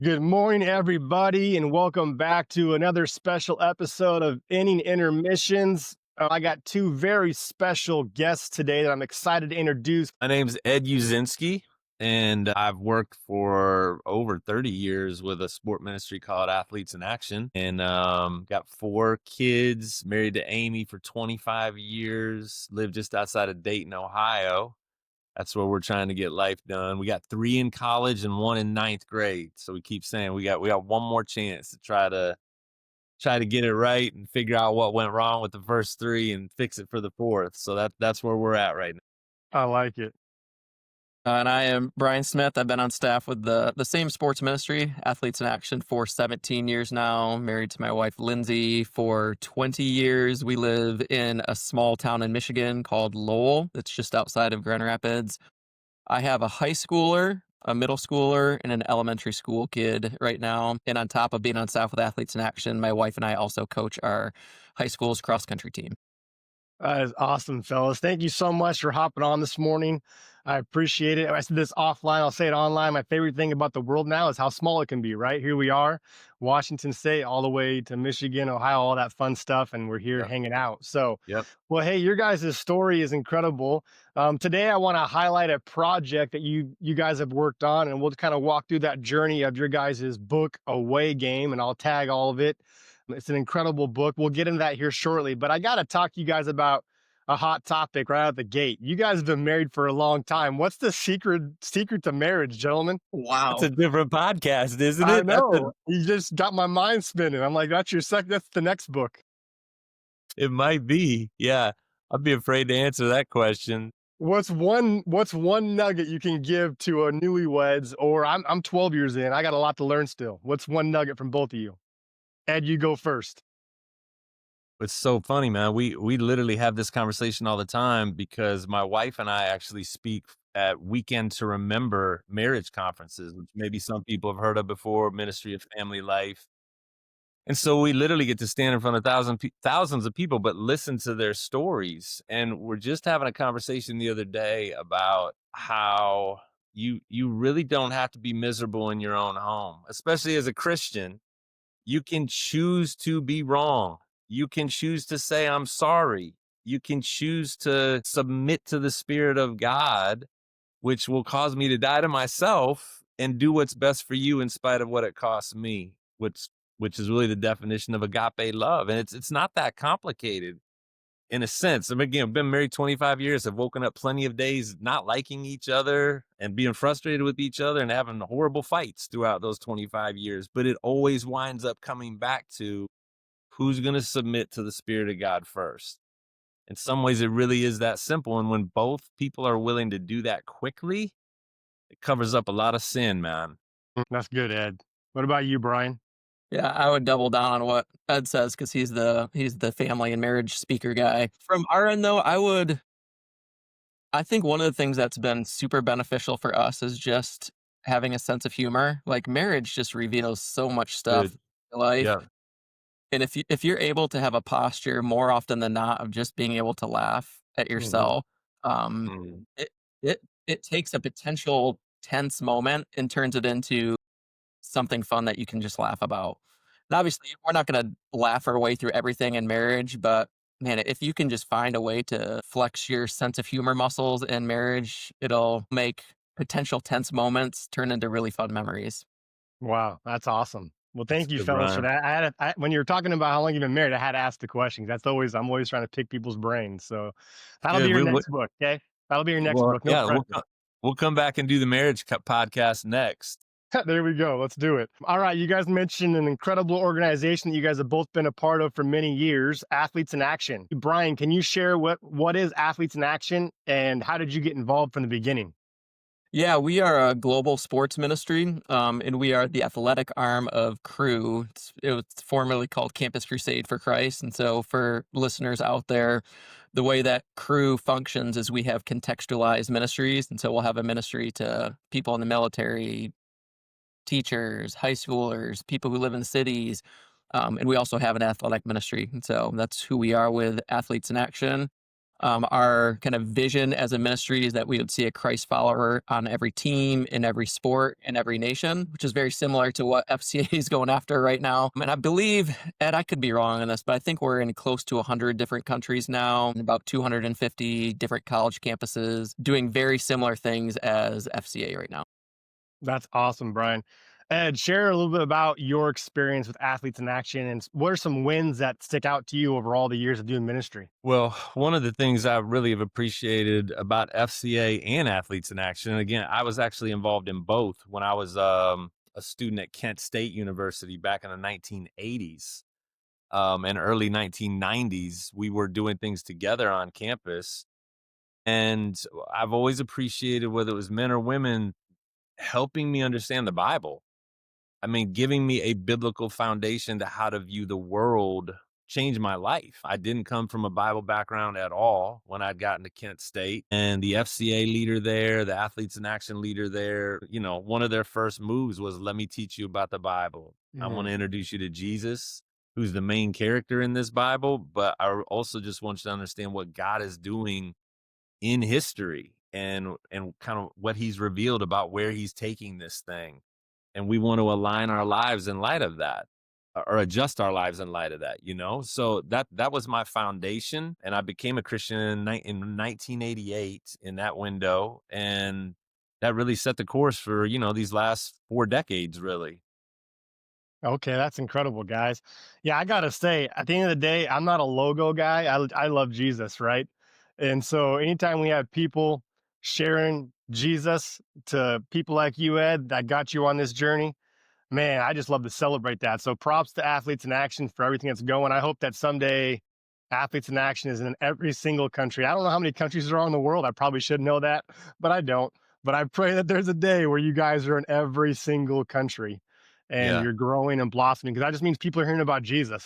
Good morning, everybody, and welcome back to another special episode of Intermissions. I got two very special guests today that I'm excited to introduce. My name's Ed Uszynski, and I've worked for over 30 years with a sport ministry called Athletes in Action, and got four kids, married to Amy for 25 years, live just outside of Dayton, Ohio. That's where we're trying to get life done. We got three in college and one in ninth grade. So we keep saying we got one more chance to try to get it right and figure out what went wrong with the first three and fix it for the fourth. So that's where we're at right now. I like it. And I am Brian Smith. I've been on staff with the same sports ministry, Athletes in Action, for 17 years now. Married to my wife, Lindsay, for 20 years. We live in a small town in Michigan called lowell. It's just outside of Grand Rapids. I have a high schooler, a middle schooler, and an elementary school kid right now. And on top of being on staff with Athletes in Action, my wife and I also coach our high school's cross-country team. That is awesome, fellas. Thank you so much for hopping on this morning. I appreciate it. I said this offline, I'll say it online. My favorite thing about the world now is how small it can be, right? Here we are, Washington State, all the way to Michigan, Ohio, all that fun stuff, and we're here Yep. hanging out. So, Yep. well, hey, your guys' story is incredible. Today, I want to highlight a project that you guys have worked on, and we'll kind of walk through that journey of your guys' book, Away Game, and I'll tag all of it. It's an incredible book. We'll get into that here shortly, but I got to talk to you guys about a hot topic right out the gate. You guys have been married for a long time. What's the secret to marriage, gentlemen? It's a different podcast, isn't I it? know. You just got my mind spinning. I'm like, that's that's the next book. It might be. Yeah. I'd be afraid to answer that question. What's one nugget you can give to a newlyweds, or I'm 12 years in. I got a lot to learn still. What's one nugget from both of you? Ed, you go first. It's so funny, man. We literally have this conversation all the time because my wife and I actually speak at Weekend to Remember marriage conferences, which maybe some people have heard of before, Ministry of Family Life. And so we literally get to stand in front of thousands of people, but listen to their stories. And we're just having a conversation the other day about how you really don't have to be miserable in your own home, especially as a Christian. You can choose to be wrong. You can choose to say, I'm sorry. You can choose to submit to the Spirit of God, which will cause me to die to myself and do what's best for you in spite of what it costs me, which is really the definition of agape love. And it's not that complicated in a sense. I mean, again, I've been married 25 years. I've woken up plenty of days not liking each other and being frustrated with each other and having horrible fights throughout those 25 years. But it always winds up coming back to who's going to submit to the Spirit of God first. In some ways, it really is that simple. And when both people are willing to do that quickly, it covers up a lot of sin, man. That's good, Ed. What about you, Brian? Yeah, I would double down on what Ed says because he's the family and marriage speaker guy. From our end, though, I think one of the things that's been super beneficial for us is just having a sense of humor. Like marriage just reveals so much stuff Good. in your life, Yeah. and if you're able to have a posture more often than not of just being able to laugh at Mhm. yourself, um, Mm. it it takes a potential tense moment and turns it into something fun that you can just laugh about. And obviously, we're not gonna laugh our way through everything in marriage, but man, if you can just find a way to flex your sense of humor muscles in marriage, it'll make potential tense moments turn into really fun memories. Wow, that's awesome. Well, That's thank you, good, fellas, for Brian. that. When you were talking about how long you've been married, I had to ask the question. I'm always trying to pick people's brains. So that'll be Good. your next book, okay? That'll be your next Well, book. No yeah, pressure. we'll come back and do the marriage podcast next. There we go. Let's do it. All right, you guys mentioned an incredible organization that you guys have both been a part of for many years, Athletes in Action. Brian, can you share what is Athletes in Action and how did you get involved from the beginning? Yeah, we are a global sports ministry, and we are the athletic arm of Crew. It was formerly called Campus Crusade for Christ. And so, for listeners out there, the way that Crew functions is we have contextualized ministries. And so, we'll have a ministry to people in the military, teachers, high schoolers, people who live in cities. And we also have an athletic ministry. And so, that's who we are with Athletes in Action. Our kind of vision as a ministry is that we would see a Christ follower on every team, in every sport, in every nation, which is very similar to what FCA is going after right now. And I believe, Ed, I could be wrong on this, but I think we're in close to 100 different countries now, and about 250 different college campuses doing very similar things as FCA right now. That's awesome, Brian. Ed, share a little bit about your experience with Athletes in Action and what are some wins that stick out to you over all the years of doing ministry? Well, one of the things I really have appreciated about FCA and Athletes in Action, and again, I was actually involved in both when I was a student at Kent State University back in the 1980s and early 1990s. We were doing things together on campus. And I've always appreciated, whether it was men or women, helping me understand the Bible. I mean, giving me a biblical foundation to how to view the world changed my life. I didn't come from a Bible background at all when I'd gotten to Kent State. And the FCA leader there, the Athletes in Action leader there, one of their first moves was, let me teach you about the Bible. I want to introduce you to Jesus, who's the main character in this Bible. But I also just want you to understand what God is doing in history and kind of what he's revealed about where he's taking this thing. And we want to align our lives in light of that, or adjust our lives in light of that. So that was my foundation. And I became a Christian in 1988 in that window. And that really set the course for, these last 4 decades, really. Okay, that's incredible, guys. Yeah, I gotta say, at the end of the day, I'm not a logo guy. I love Jesus, right? And so anytime we have people sharing Jesus to people like you, Ed, that got you on this journey, man, I just love to celebrate that. So props to Athletes in Action for everything that's going. I hope that someday Athletes in Action is in every single country. I don't know how many countries there are in the world. I probably should know that, but I don't. But I pray that there's a day where you guys are in every single country and Yeah. you're growing and blossoming because that just means people are hearing about Jesus.